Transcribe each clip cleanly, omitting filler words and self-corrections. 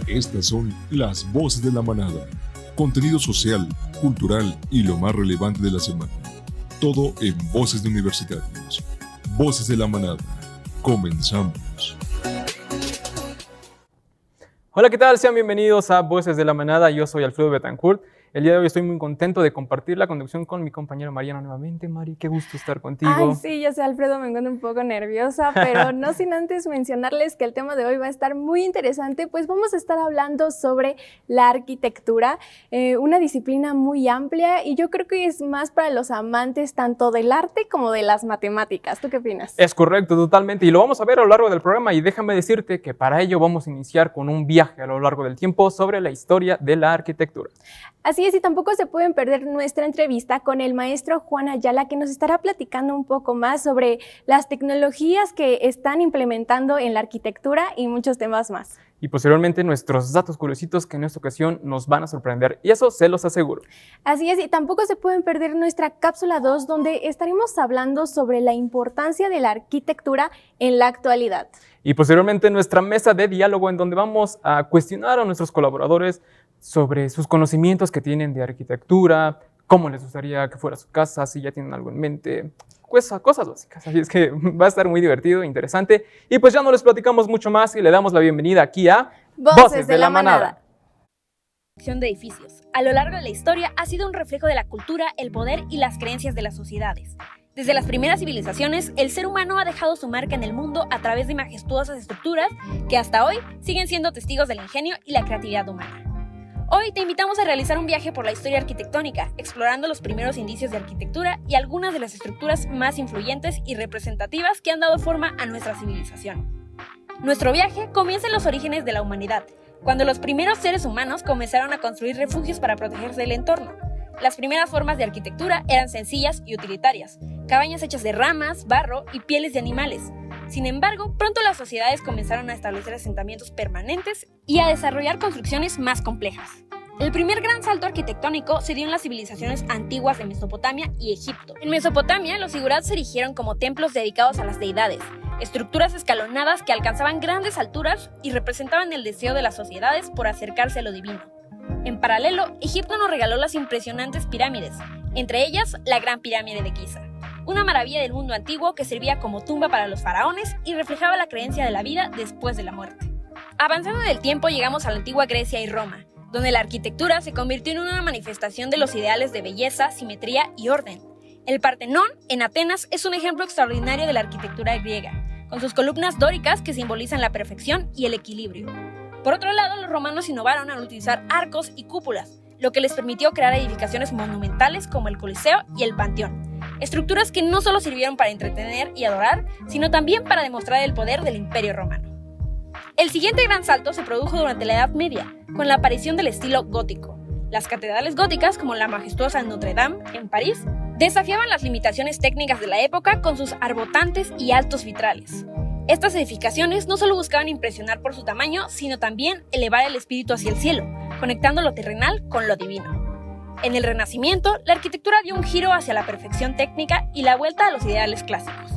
Estas son las voces de la manada. Contenido social, cultural y lo más relevante de la semana. Todo en Voces de Universitarios. Voces de la manada. Comenzamos. Hola, ¿qué tal? Sean bienvenidos a Voces de la Manada. Yo soy Alfredo Betancourt. El día de hoy estoy muy contento de compartir la conducción con mi compañero Mariano nuevamente. Mari, qué gusto estar contigo. Ay, sí, yo sé, Alfredo, me encuentro un poco nerviosa, pero no sin antes mencionarles que el tema de hoy va a estar muy interesante, pues vamos a estar hablando sobre la arquitectura, una disciplina muy amplia y yo creo que es más para los amantes tanto del arte como de las matemáticas. ¿Tú qué opinas? Es correcto, totalmente, y lo vamos a ver a lo largo del programa y déjame decirte que para ello vamos a iniciar con un viaje a lo largo del tiempo sobre la historia de la arquitectura. Así es, y tampoco se pueden perder nuestra entrevista con el maestro Juan Ayala, que nos estará platicando un poco más sobre las tecnologías que están implementando en la arquitectura y muchos temas más. Y posteriormente nuestros datos curiositos que en esta ocasión nos van a sorprender, y eso se los aseguro. Así es, y tampoco se pueden perder nuestra cápsula 2, donde estaremos hablando sobre la importancia de la arquitectura en la actualidad. Y posteriormente nuestra mesa de diálogo, en donde vamos a cuestionar a nuestros colaboradores sobre sus conocimientos que tienen de arquitectura, cómo les gustaría que fuera su casa, si ya tienen algo en mente, pues cosas básicas. Así es que va a estar muy divertido, interesante. Y pues ya no les platicamos mucho más y le damos la bienvenida aquí a Voces de la Manada. De edificios. A lo largo de la historia ha sido un reflejo de la cultura, el poder y las creencias de las sociedades. Desde las primeras civilizaciones, el ser humano ha dejado su marca en el mundo a través de majestuosas estructuras que hasta hoy siguen siendo testigos del ingenio y la creatividad humana. Hoy te invitamos a realizar un viaje por la historia arquitectónica, explorando los primeros indicios de arquitectura y algunas de las estructuras más influyentes y representativas que han dado forma a nuestra civilización. Nuestro viaje comienza en los orígenes de la humanidad, cuando los primeros seres humanos comenzaron a construir refugios para protegerse del entorno. Las primeras formas de arquitectura eran sencillas y utilitarias, cabañas hechas de ramas, barro y pieles de animales. Sin embargo, pronto las sociedades comenzaron a establecer asentamientos permanentes y a desarrollar construcciones más complejas. El primer gran salto arquitectónico se dio en las civilizaciones antiguas de Mesopotamia y Egipto. En Mesopotamia, los zigurats se erigieron como templos dedicados a las deidades, estructuras escalonadas que alcanzaban grandes alturas y representaban el deseo de las sociedades por acercarse a lo divino. En paralelo, Egipto nos regaló las impresionantes pirámides, entre ellas la Gran Pirámide de Giza, una maravilla del mundo antiguo que servía como tumba para los faraones y reflejaba la creencia de la vida después de la muerte. Avanzando en el tiempo llegamos a la antigua Grecia y Roma, donde la arquitectura se convirtió en una manifestación de los ideales de belleza, simetría y orden. El Partenón, en Atenas, es un ejemplo extraordinario de la arquitectura griega, con sus columnas dóricas que simbolizan la perfección y el equilibrio. Por otro lado, los romanos innovaron al utilizar arcos y cúpulas, lo que les permitió crear edificaciones monumentales como el Coliseo y el Panteón. Estructuras que no solo sirvieron para entretener y adorar, sino también para demostrar el poder del Imperio Romano. El siguiente gran salto se produjo durante la Edad Media, con la aparición del estilo gótico. Las catedrales góticas, como la majestuosa Notre Dame, en París, desafiaban las limitaciones técnicas de la época con sus arbotantes y altos vitrales. Estas edificaciones no solo buscaban impresionar por su tamaño, sino también elevar el espíritu hacia el cielo, conectando lo terrenal con lo divino. En el Renacimiento, la arquitectura dio un giro hacia la perfección técnica y la vuelta a los ideales clásicos.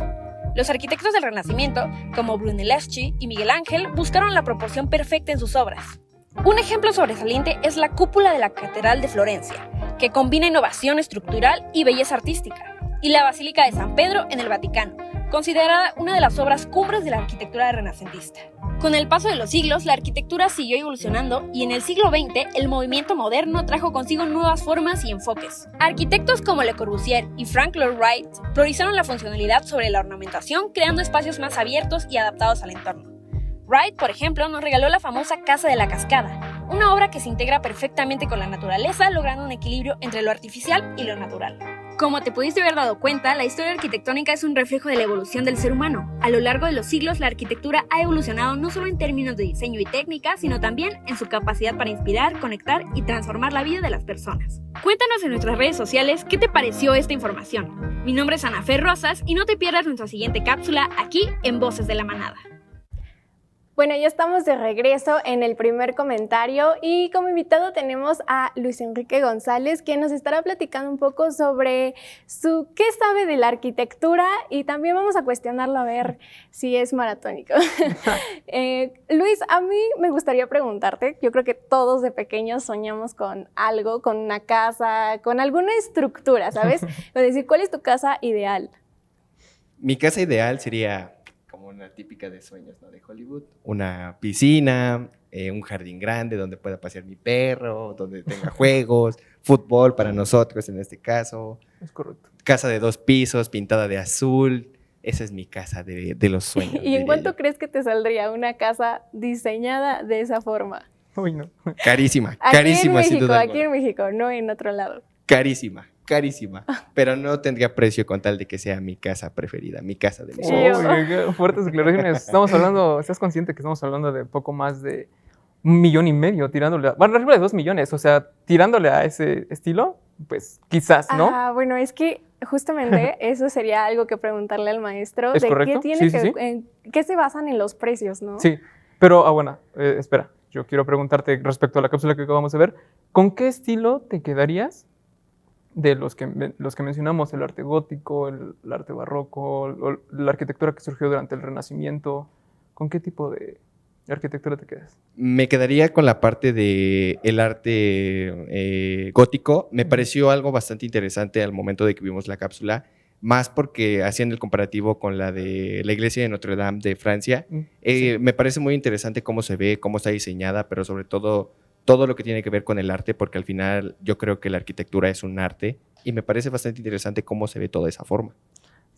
Los arquitectos del Renacimiento, como Brunelleschi y Miguel Ángel, buscaron la proporción perfecta en sus obras. Un ejemplo sobresaliente es la cúpula de la Catedral de Florencia, que combina innovación estructural y belleza artística, y la Basílica de San Pedro en el Vaticano, considerada una de las obras cumbres de la arquitectura renacentista. Con el paso de los siglos, la arquitectura siguió evolucionando y en el siglo XX el movimiento moderno trajo consigo nuevas formas y enfoques. Arquitectos como Le Corbusier y Frank Lloyd Wright priorizaron la funcionalidad sobre la ornamentación, creando espacios más abiertos y adaptados al entorno. Wright, por ejemplo, nos regaló la famosa Casa de la Cascada, una obra que se integra perfectamente con la naturaleza, logrando un equilibrio entre lo artificial y lo natural. Como te pudiste haber dado cuenta, la historia arquitectónica es un reflejo de la evolución del ser humano. A lo largo de los siglos, la arquitectura ha evolucionado no solo en términos de diseño y técnica, sino también en su capacidad para inspirar, conectar y transformar la vida de las personas. Cuéntanos en nuestras redes sociales qué te pareció esta información. Mi nombre es Ana Fer Rosas y no te pierdas nuestra siguiente cápsula aquí en Voces de la Manada. Bueno, ya estamos de regreso en el primer comentario y como invitado tenemos a Luis Enrique González, quien nos estará platicando un poco sobre qué sabe de la arquitectura y también vamos a cuestionarlo a ver si es maratónico. Luis, a mí me gustaría preguntarte, yo creo que todos de pequeños soñamos con algo, con una casa, con alguna estructura, ¿sabes? Es decir, ¿cuál es tu casa ideal? Mi casa ideal sería como una típica de sueños, ¿no? De Hollywood. Una piscina, un jardín grande donde pueda pasear mi perro, donde tenga juegos, fútbol para nosotros en este caso. Es correcto. Casa de 2 pisos, pintada de azul. Esa es mi casa de los sueños. ¿Y en cuánto crees que te saldría una casa diseñada de esa forma? Uy, no. Carísima, Aquí carísima en sin México, duda aquí alguna. en México, no en otro lado. Carísima, carísima. Pero no tendría precio con tal de que sea mi casa preferida, mi casa de mis Sí. sueños. Uy, qué fuertes declaraciones. Estamos hablando, ¿estás consciente que estamos hablando de poco más de 1,5 millones tirándole bueno, arriba de 2 millones, o sea, tirándole a ese estilo, pues quizás, ¿no? Ah, bueno, es que justamente eso sería algo que preguntarle al maestro. ¿Es de correcto? qué tiene Sí, sí, sí. en qué se basan en los precios, ¿no? Sí, pero, bueno, espera, yo quiero preguntarte respecto a la cápsula que acabamos de ver, ¿con qué estilo te quedarías de los que mencionamos, el arte gótico, el arte barroco, la arquitectura que surgió durante el Renacimiento? ¿Con qué tipo de arquitectura te quedas? Me quedaría con la parte del arte gótico. Me pareció algo bastante interesante al momento de que vimos la cápsula, más porque hacían el comparativo con la de la iglesia de Notre Dame de Francia. Sí. Me parece muy interesante cómo se ve, cómo está diseñada, pero sobre todo lo que tiene que ver con el arte, porque al final yo creo que la arquitectura es un arte y me parece bastante interesante cómo se ve toda esa forma.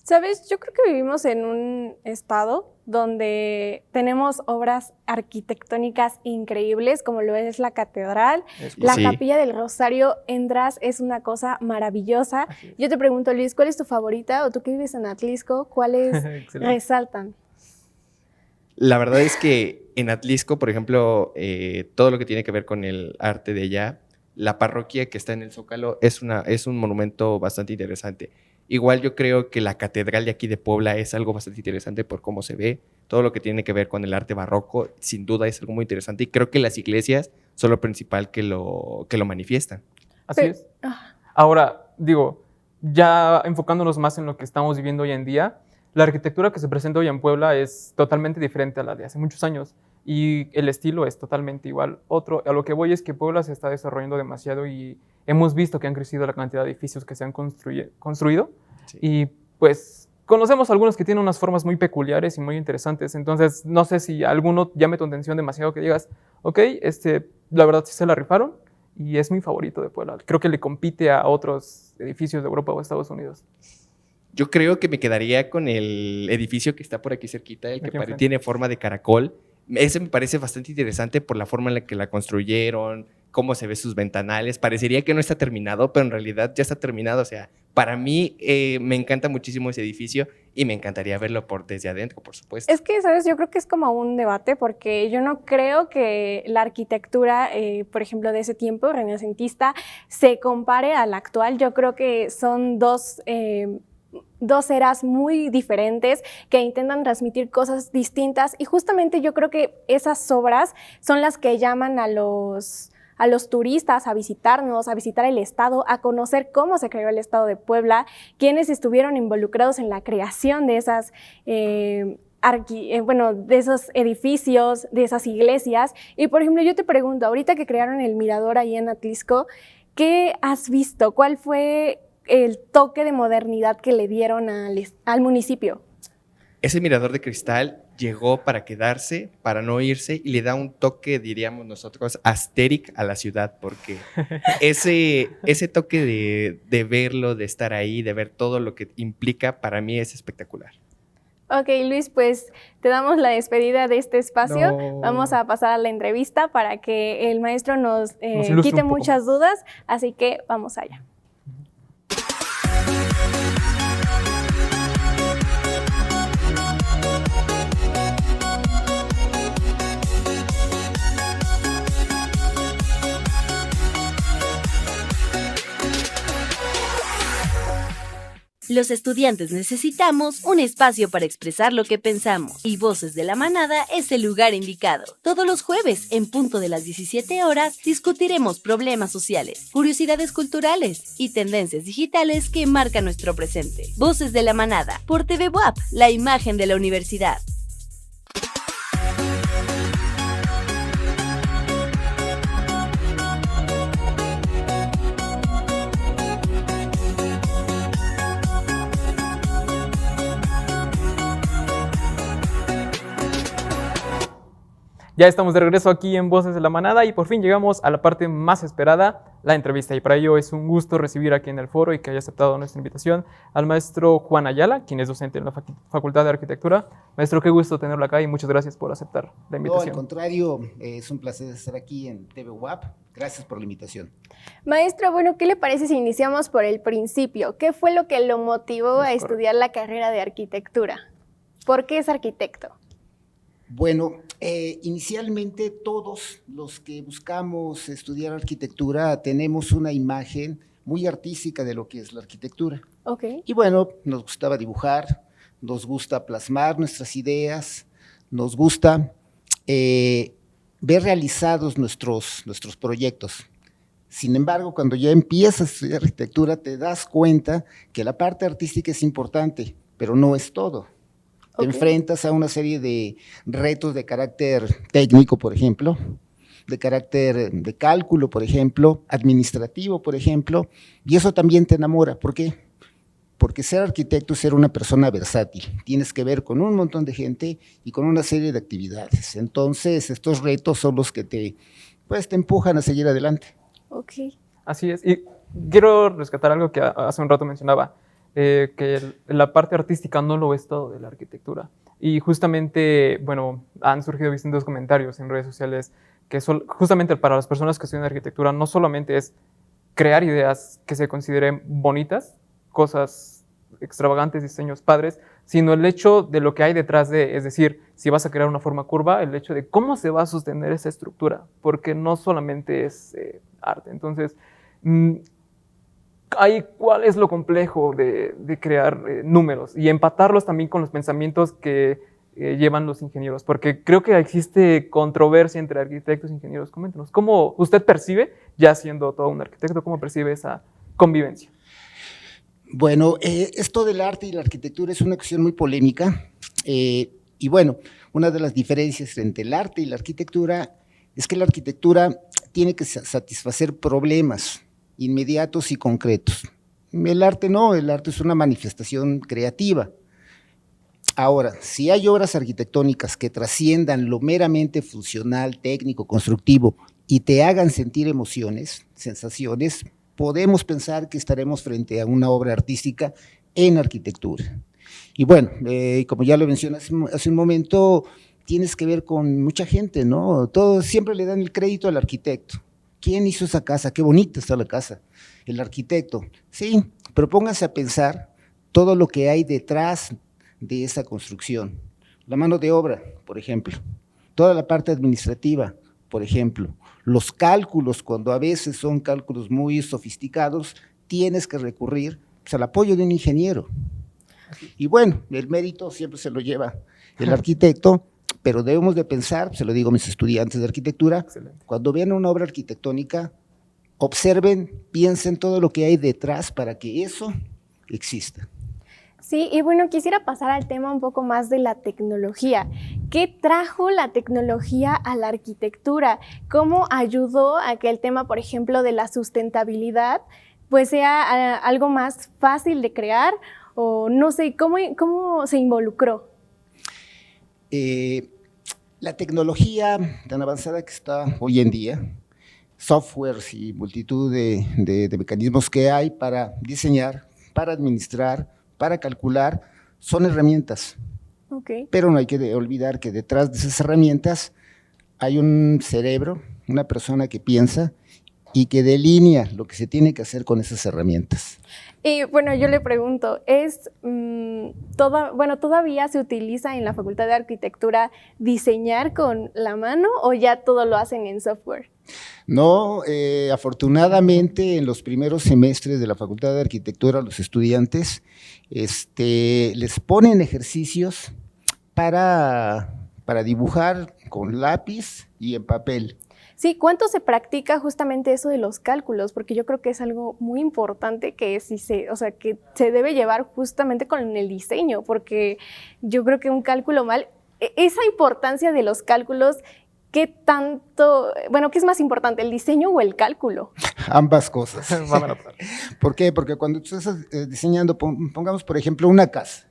Sabes, yo creo que vivimos en un estado donde tenemos obras arquitectónicas increíbles, como lo es la catedral, la Sí. Capilla del Rosario en Dras es una cosa maravillosa. Así es. Yo te pregunto, Luis, ¿cuál es tu favorita? O tú que vives en Atlisco, ¿cuáles Excelente. resaltan? La verdad es que en Atlisco, por ejemplo, todo lo que tiene que ver con el arte de allá, la parroquia que está en el Zócalo es un monumento bastante interesante. Igual yo creo que la catedral de aquí de Puebla es algo bastante interesante por cómo se ve. Todo lo que tiene que ver con el arte barroco, sin duda es algo muy interesante. Y creo que las iglesias son lo principal que lo manifiestan. Así Pero- es. Ahora, digo, ya enfocándonos más en lo que estamos viviendo hoy en día, la arquitectura que se presenta hoy en Puebla es totalmente diferente a la de hace muchos años y el estilo es totalmente igual. A lo que voy es que Puebla se está desarrollando demasiado y hemos visto que han crecido la cantidad de edificios que se han construido Sí. y pues conocemos algunos que tienen unas formas muy peculiares y muy interesantes. Entonces, no sé si alguno llame tu atención demasiado que digas, ok, la verdad sí se la rifaron y es mi favorito de Puebla. Creo que le compite a otros edificios de Europa o Estados Unidos. Yo creo que me quedaría con el edificio que está por aquí cerquita, el que Aquí enfrente. tiene forma de caracol. Ese me parece bastante interesante por la forma en la que la construyeron, cómo se ve sus ventanales. Parecería que no está terminado, pero en realidad ya está terminado. O sea, para mí me encanta muchísimo ese edificio y me encantaría verlo desde adentro, por supuesto. Es que, ¿sabes? Yo creo que es como un debate porque yo no creo que la arquitectura, por ejemplo, de ese tiempo, renacentista, se compare a la actual. Yo creo que son dos eras muy diferentes que intentan transmitir cosas distintas y justamente yo creo que esas obras son las que llaman a los turistas a visitarnos, a visitar el estado, a conocer cómo se creó el estado de Puebla, quiénes estuvieron involucrados en la creación de de esos edificios, de esas iglesias. Y por ejemplo, yo te pregunto, ahorita que crearon el mirador ahí en Atlisco, ¿qué has visto? ¿Cuál fue el toque de modernidad que le dieron al municipio? Ese mirador de cristal llegó para quedarse, para no irse, y le da un toque, diríamos nosotros, asteric a la ciudad, porque ese toque de verlo, de estar ahí, de ver todo lo que implica, para mí es espectacular. Ok, Luis, pues te damos la despedida de este espacio. No. Vamos a pasar a la entrevista para que el maestro nos ilustre quite un poco muchas más. dudas, así que vamos allá. Los estudiantes necesitamos un espacio para expresar lo que pensamos y Voces de la Manada es el lugar indicado. Todos los jueves, en punto de las 17 horas, discutiremos problemas sociales, curiosidades culturales y tendencias digitales que marcan nuestro presente. Voces de la Manada, por TV WAP, la imagen de la universidad. Ya estamos de regreso aquí en Voces de la Manada y por fin llegamos a la parte más esperada, la entrevista. Y para ello es un gusto recibir aquí en el foro y que haya aceptado nuestra invitación al maestro Juan Ayala, quien es docente en la Facultad de Arquitectura. Maestro, qué gusto tenerlo acá y muchas gracias por aceptar la invitación. No, al contrario, es un placer estar aquí en TV WAP. Gracias por la invitación. Maestro, bueno, ¿qué le parece si iniciamos por el principio? ¿Qué fue lo que lo motivó a estudiar la carrera de arquitectura? ¿Por qué es arquitecto? Bueno, inicialmente todos los que buscamos estudiar arquitectura tenemos una imagen muy artística de lo que es la arquitectura. Okay. Y bueno, nos gustaba dibujar, nos gusta plasmar nuestras ideas, nos gusta ver realizados nuestros proyectos. Sin embargo, cuando ya empiezas a estudiar arquitectura, te das cuenta que la parte artística es importante, pero no es todo. Te enfrentas a una serie de retos de carácter técnico, por ejemplo, de carácter de cálculo, por ejemplo, administrativo, por ejemplo, y eso también te enamora. ¿Por qué? Porque ser arquitecto es ser una persona versátil. Tienes que ver con un montón de gente y con una serie de actividades. Entonces, estos retos son los que te empujan a seguir adelante. Ok. Así es. Y quiero rescatar algo que hace un rato mencionaba. Que la parte artística no lo es todo de la arquitectura. Y justamente, bueno, han surgido distintos comentarios en redes sociales que justamente para las personas que estudian arquitectura no solamente es crear ideas que se consideren bonitas, cosas extravagantes, diseños padres, sino el hecho de lo que hay detrás de, es decir, si vas a crear una forma curva, el hecho de cómo se va a sostener esa estructura, porque no solamente es arte. Entonces, ¿cuál es lo complejo de crear números y empatarlos también con los pensamientos que llevan los ingenieros? Porque creo que existe controversia entre arquitectos e ingenieros. Coméntenos, ¿cómo usted percibe, ya siendo todo un arquitecto, cómo percibe esa convivencia? Bueno, esto del arte y la arquitectura es una cuestión muy polémica y bueno, una de las diferencias entre el arte y la arquitectura es que la arquitectura tiene que satisfacer problemas inmediatos y concretos. El arte no, el arte es una manifestación creativa. Ahora, si hay obras arquitectónicas que trasciendan lo meramente funcional, técnico, constructivo y te hagan sentir emociones, sensaciones, podemos pensar que estaremos frente a una obra artística en arquitectura. Y bueno, como ya lo mencioné hace un momento, tienes que ver con mucha gente, ¿no? Todos siempre le dan el crédito al arquitecto. ¿Quién hizo esa casa? Qué bonita está la casa. El arquitecto. Sí, pero pónganse a pensar todo lo que hay detrás de esa construcción. La mano de obra, por ejemplo. Toda la parte administrativa, por ejemplo. Los cálculos, cuando a veces son cálculos muy sofisticados, tienes que recurrir al apoyo de un ingeniero. Y bueno, el mérito siempre se lo lleva el arquitecto, pero debemos de pensar, se lo digo a mis estudiantes de arquitectura, excelente, cuando vean una obra arquitectónica, observen, piensen todo lo que hay detrás para que eso exista. Sí, y bueno, quisiera pasar al tema un poco más de la tecnología. ¿Qué trajo la tecnología a la arquitectura? ¿Cómo ayudó a que el tema, por ejemplo, de la sustentabilidad, pues sea algo más fácil de crear? O no sé, ¿cómo se involucró? La tecnología tan avanzada que está hoy en día, softwares y multitud de mecanismos que hay para diseñar, para administrar, para calcular, son herramientas. Okay. Pero no hay que olvidar que detrás de esas herramientas hay un cerebro, una persona que piensa y que delinea lo que se tiene que hacer con esas herramientas. Y bueno, yo le pregunto, ¿todavía se utiliza en la Facultad de Arquitectura diseñar con la mano o ya todo lo hacen en software? No, afortunadamente en los primeros semestres de la Facultad de Arquitectura los estudiantes les ponen ejercicios para dibujar con lápiz y en papel. Sí, ¿cuánto se practica justamente eso de los cálculos? Porque yo creo que es algo muy importante que que se debe llevar justamente con el diseño, porque yo creo que un cálculo mal, esa importancia de los cálculos, ¿qué es más importante, el diseño o el cálculo? Ambas cosas. ¿Por qué? Porque cuando tú estás diseñando, pongamos por ejemplo una casa.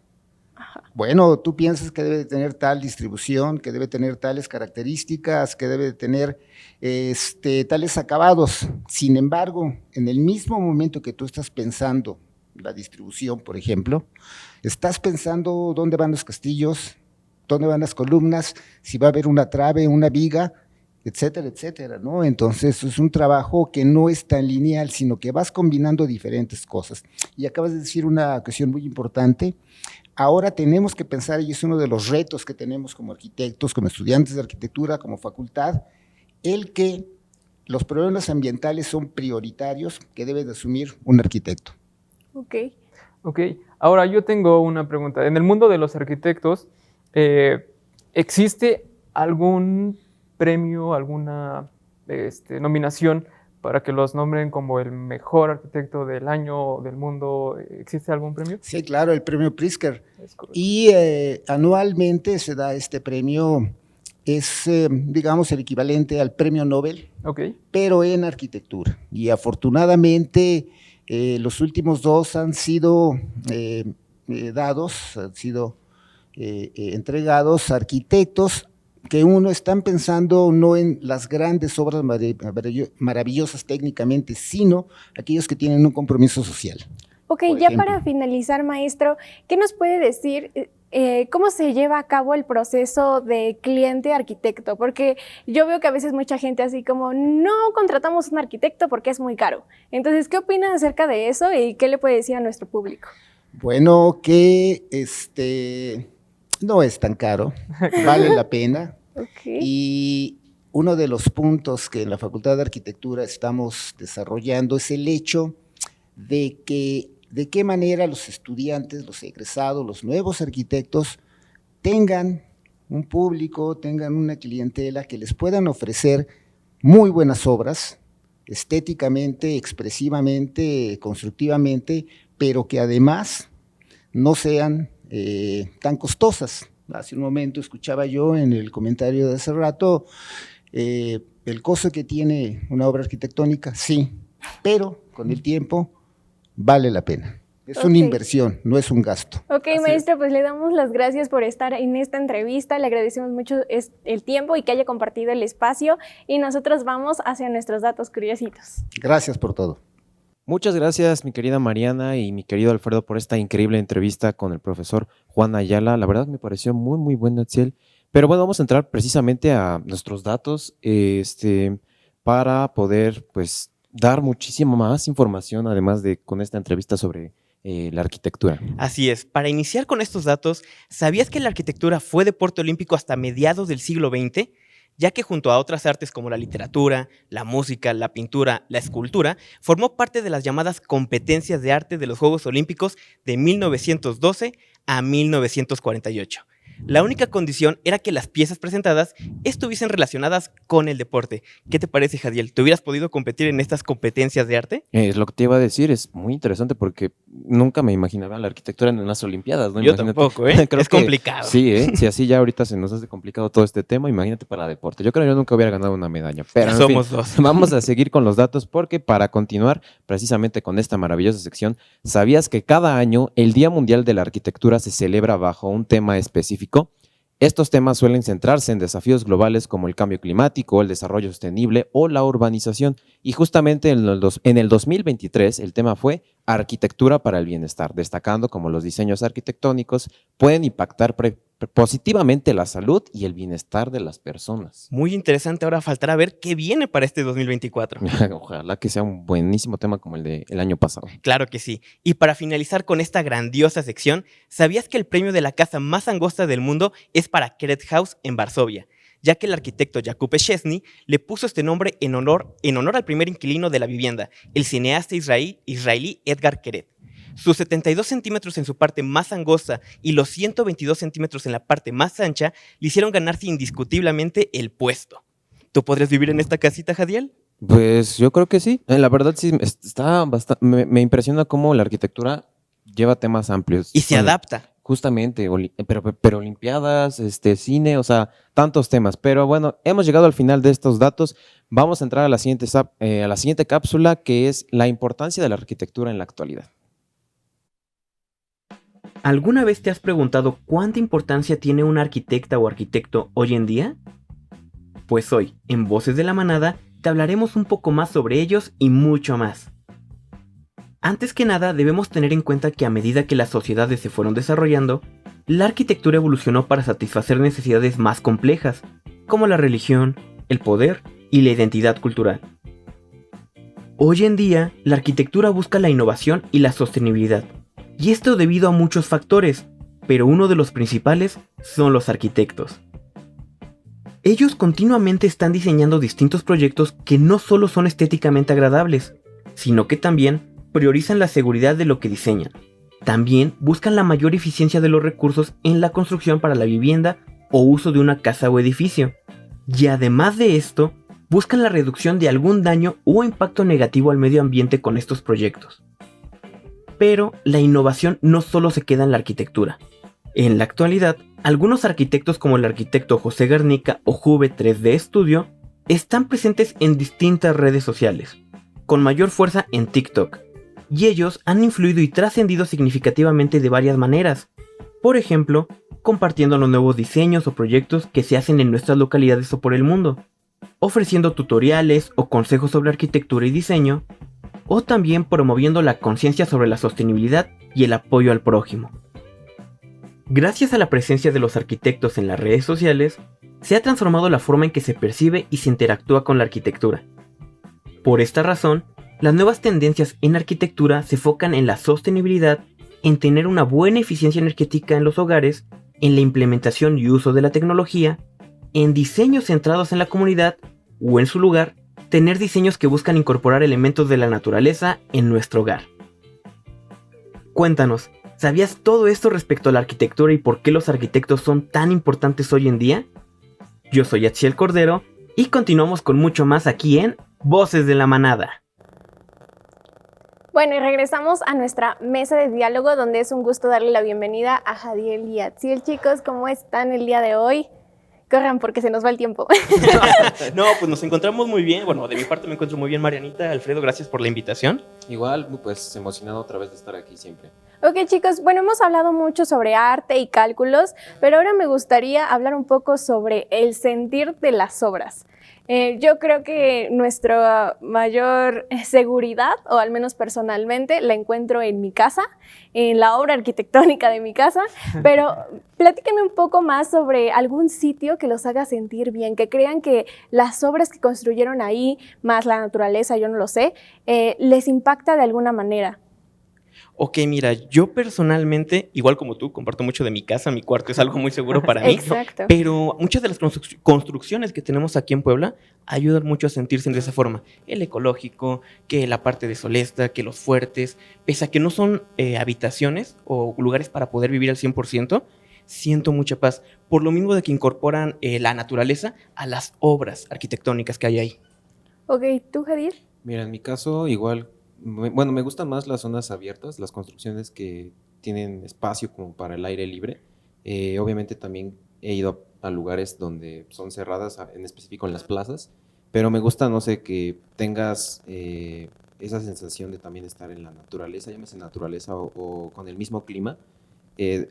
Bueno, tú piensas que debe de tener tal distribución, que debe tener tales características, que debe de tener tales acabados. Sin embargo, en el mismo momento que tú estás pensando la distribución, por ejemplo, estás pensando dónde van los castillos, dónde van las columnas, si va a haber una trave, una viga, etcétera, etcétera, ¿no? Entonces es un trabajo que no es tan lineal, sino que vas combinando diferentes cosas. Y acabas de decir una cuestión muy importante. Ahora tenemos que pensar, y es uno de los retos que tenemos como arquitectos, como estudiantes de arquitectura, como facultad, el que los problemas ambientales son prioritarios que debe de asumir un arquitecto. Ok. Ahora yo tengo una pregunta. En el mundo de los arquitectos, ¿existe algún premio, alguna nominación para que los nombren como el mejor arquitecto del año o del mundo? ¿Existe algún premio? Sí, claro, el premio Pritzker. Y anualmente se da este premio, es digamos el equivalente al premio Nobel, pero en arquitectura. Y afortunadamente los últimos dos han sido entregados a arquitectos que están pensando no en las grandes obras maravillosas técnicamente, sino aquellos que tienen un compromiso social. Ok, ya para finalizar, maestro, ¿qué nos puede decir? ¿Cómo se lleva a cabo el proceso de cliente-arquitecto? Porque yo veo que a veces mucha gente así como, no contratamos un arquitecto porque es muy caro. Entonces, ¿qué opinan acerca de eso y qué le puede decir a nuestro público? Bueno, que no es tan caro, vale la pena. Y uno de los puntos que en la Facultad de Arquitectura estamos desarrollando es el hecho de qué manera los estudiantes, los egresados, los nuevos arquitectos tengan un público, tengan una clientela que les puedan ofrecer muy buenas obras, estéticamente, expresivamente, constructivamente, pero que además no sean tan costosas. Hace un momento escuchaba yo en el comentario de hace rato el costo que tiene una obra arquitectónica, sí, pero con el tiempo vale la pena. Es una inversión, no es un gasto. Ok, maestro, pues le damos las gracias por estar en esta entrevista, le agradecemos mucho el tiempo y que haya compartido el espacio y nosotros vamos hacia nuestros datos curiositos. Gracias por todo. Muchas gracias, mi querida Mariana y mi querido Alfredo, por esta increíble entrevista con el profesor Juan Ayala. La verdad me pareció muy, muy buena, Itziel. Pero bueno, vamos a entrar precisamente a nuestros datos para poder, pues, dar muchísima más información, además de con esta entrevista sobre la arquitectura. Así es. Para iniciar con estos datos, ¿sabías que la arquitectura fue deporte olímpico hasta mediados del siglo XX? Ya que junto a otras artes como la literatura, la música, la pintura, la escultura, formó parte de las llamadas competencias de arte de los Juegos Olímpicos de 1912 a 1948. La única condición era que las piezas presentadas estuviesen relacionadas con el deporte. ¿Qué te parece, Jadiel? ¿Te hubieras podido competir en estas competencias de arte? Es lo que te iba a decir, es muy interesante porque nunca me imaginaba la arquitectura en unas olimpiadas, ¿no? Yo tampoco, ¿eh? Es complicado. Sí, si así ya ahorita se nos hace complicado todo este tema, imagínate para deporte. Yo creo que yo nunca hubiera ganado una medalla. Pero somos dos. Vamos a seguir con los datos porque para continuar precisamente con esta maravillosa sección, ¿sabías que cada año el Día Mundial de la Arquitectura se celebra bajo un tema específico? Estos temas suelen centrarse en desafíos globales como el cambio climático, el desarrollo sostenible o la urbanización. Y justamente en el 2023 el tema fue Arquitectura para el Bienestar, destacando cómo los diseños arquitectónicos pueden impactar positivamente la salud y el bienestar de las personas. Muy interesante, ahora faltará ver qué viene para este 2024. Ojalá que sea un buenísimo tema como el del año pasado. Claro que sí. Y para finalizar con esta grandiosa sección, ¿sabías que el premio de la casa más angosta del mundo es para Keret House en Varsovia? Ya que el arquitecto Jakub Szczesny le puso este nombre en honor al primer inquilino de la vivienda, el cineasta israelí Edgar Keret. Sus 72 centímetros en su parte más angosta y los 122 centímetros en la parte más ancha le hicieron ganarse indiscutiblemente el puesto. ¿Tú podrías vivir en esta casita, Jadiel? Pues yo creo que sí. La verdad sí, me impresiona cómo la arquitectura lleva temas amplios. Y se adapta. Justamente, pero olimpiadas, cine, o sea, tantos temas. Pero bueno, hemos llegado al final de estos datos. Vamos a entrar a la siguiente cápsula, que es la importancia de la arquitectura en la actualidad. ¿Alguna vez te has preguntado cuánta importancia tiene una arquitecta o arquitecto hoy en día? Pues hoy, en Voces de la Manada, te hablaremos un poco más sobre ellos y mucho más. Antes que nada, debemos tener en cuenta que a medida que las sociedades se fueron desarrollando, la arquitectura evolucionó para satisfacer necesidades más complejas, como la religión, el poder y la identidad cultural. Hoy en día, la arquitectura busca la innovación y la sostenibilidad, y esto debido a muchos factores, pero uno de los principales son los arquitectos. Ellos continuamente están diseñando distintos proyectos que no solo son estéticamente agradables, sino que también priorizan la seguridad de lo que diseñan. También buscan la mayor eficiencia de los recursos en la construcción para la vivienda o uso de una casa o edificio. Y además de esto, buscan la reducción de algún daño o impacto negativo al medio ambiente con estos proyectos. Pero la innovación no solo se queda en la arquitectura. En la actualidad, algunos arquitectos como el arquitecto José Garnica o Juve 3D Studio están presentes en distintas redes sociales, con mayor fuerza en TikTok, y ellos han influido y trascendido significativamente de varias maneras. Por ejemplo, compartiendo los nuevos diseños o proyectos que se hacen en nuestras localidades o por el mundo, ofreciendo tutoriales o consejos sobre arquitectura y diseño, o también promoviendo la conciencia sobre la sostenibilidad y el apoyo al prójimo. Gracias a la presencia de los arquitectos en las redes sociales, se ha transformado la forma en que se percibe y se interactúa con la arquitectura. Por esta razón, las nuevas tendencias en arquitectura se enfocan en la sostenibilidad, en tener una buena eficiencia energética en los hogares, en la implementación y uso de la tecnología, en diseños centrados en la comunidad o en su lugar, tener diseños que buscan incorporar elementos de la naturaleza en nuestro hogar. Cuéntanos, ¿sabías todo esto respecto a la arquitectura y por qué los arquitectos son tan importantes hoy en día? Yo soy Atsiel Cordero y continuamos con mucho más aquí en Voces de la Manada. Bueno, y regresamos a nuestra mesa de diálogo, donde es un gusto darle la bienvenida a Jadiel y a Atsiel. Chicos, ¿cómo están el día de hoy? Corran porque se nos va el tiempo. No, pues nos encontramos muy bien. Bueno, de mi parte me encuentro muy bien, Marianita. Alfredo, gracias por la invitación. Igual, pues emocionado otra vez de estar aquí siempre. Ok, chicos, bueno, hemos hablado mucho sobre arte y cálculos, pero ahora me gustaría hablar un poco sobre el sentir de las obras. Yo creo que nuestra mayor seguridad, o al menos personalmente, la encuentro en mi casa, en la obra arquitectónica de mi casa, pero platíquenme un poco más sobre algún sitio que los haga sentir bien, que crean que las obras que construyeron ahí, más la naturaleza, yo no lo sé, les impacta de alguna manera. Ok, mira, yo personalmente, igual como tú, comparto mucho de mi casa, mi cuarto es algo muy seguro para mí. Exacto. Pero muchas de las construcciones que tenemos aquí en Puebla ayudan mucho a sentirse de esa forma. El ecológico, que la parte de Solesta, que los fuertes, pese a que no son habitaciones o lugares para poder vivir al 100%, siento mucha paz. Por lo mismo de que incorporan la naturaleza a las obras arquitectónicas que hay ahí. Ok, ¿tú, Jadir? Mira, en mi caso igual, bueno, me gustan más las zonas abiertas, las construcciones que tienen espacio como para el aire libre. Obviamente también he ido a lugares donde son cerradas, en específico en las plazas, pero me gusta, no sé, que tengas esa sensación de también estar en la naturaleza, llámese naturaleza o con el mismo clima,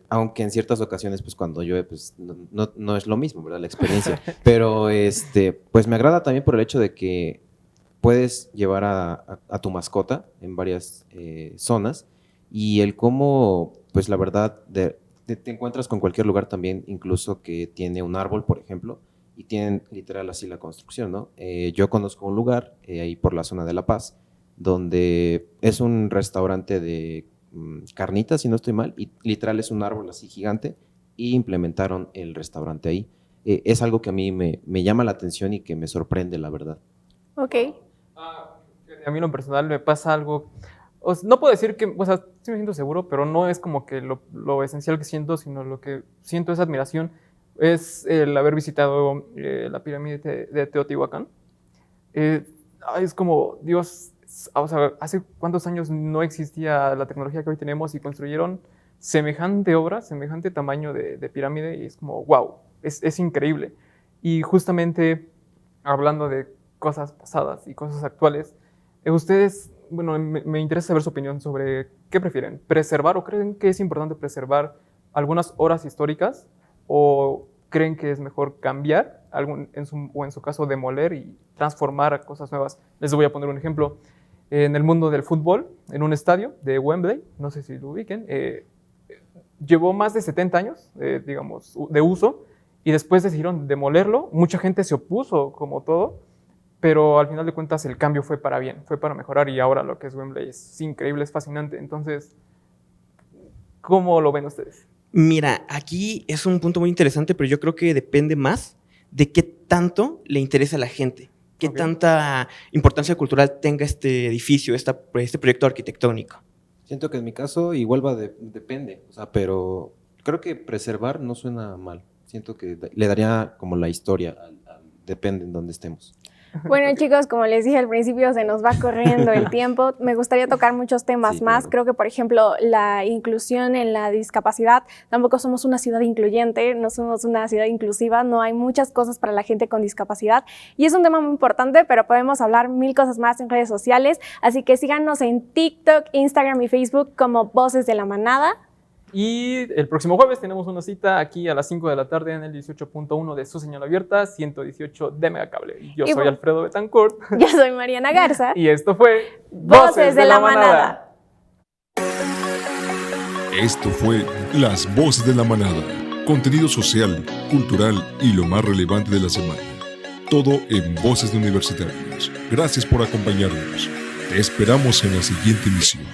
aunque en ciertas ocasiones, pues cuando llueve, pues no es lo mismo, ¿verdad? La experiencia, pero pues me agrada también por el hecho de que puedes llevar a tu mascota en varias zonas y el cómo, pues la verdad, te encuentras con cualquier lugar también, incluso que tiene un árbol, por ejemplo, y tienen literal así la construcción, ¿no? Yo conozco un lugar ahí por la zona de La Paz, donde es un restaurante de carnitas, si no estoy mal, y literal es un árbol así gigante, y implementaron el restaurante ahí. Es algo que a mí me llama la atención y que me sorprende, la verdad. Ok. A mí en lo personal me pasa algo, no puedo decir que, o sea, sí me siento seguro, pero no es como que lo esencial que siento, sino lo que siento es admiración, es el haber visitado la pirámide de Teotihuacán. Es como, Dios, o sea, hace cuántos años no existía la tecnología que hoy tenemos y construyeron semejante obra, semejante tamaño de pirámide, y es como, wow, es increíble. Y justamente hablando de cosas pasadas y cosas actuales, ustedes, bueno, me interesa saber su opinión sobre qué prefieren, preservar o creen que es importante preservar algunas obras históricas o creen que es mejor cambiar, o en su caso demoler y transformar a cosas nuevas. Les voy a poner un ejemplo. En el mundo del fútbol, en un estadio de Wembley, no sé si lo ubiquen, llevó más de 70 años, digamos, de uso, y después decidieron demolerlo. Mucha gente se opuso, como todo, pero al final de cuentas el cambio fue para bien, fue para mejorar, y ahora lo que es Wembley es increíble, es fascinante. Entonces, ¿cómo lo ven ustedes? Mira, aquí es un punto muy interesante, pero yo creo que depende más de qué tanto le interesa a la gente, qué tanta importancia cultural tenga este edificio, este proyecto arquitectónico. Siento que en mi caso igual depende, o sea, pero creo que preservar no suena mal. Siento que le daría como la historia, depende en dónde estemos. Bueno, chicos, como les dije al principio, se nos va corriendo el tiempo. Me gustaría tocar muchos temas más. Claro. Creo que, por ejemplo, la inclusión en la discapacidad. Tampoco somos una ciudad incluyente, no somos una ciudad inclusiva, no hay muchas cosas para la gente con discapacidad. Y es un tema muy importante, pero podemos hablar mil cosas más en redes sociales. Así que síganos en TikTok, Instagram y Facebook como Voces de la Manada. Y el próximo jueves tenemos una cita aquí a las 5 de la tarde en el 18.1 de su señal abierta, 118 de Megacable. Yo soy Alfredo Betancourt. Yo soy Mariana Garza. Y esto fue Voces de la Manada. Esto fue Las Voces de la Manada. Contenido social, cultural y lo más relevante de la semana. Todo en Voces de Universitarios. Gracias por acompañarnos. Te esperamos en la siguiente emisión.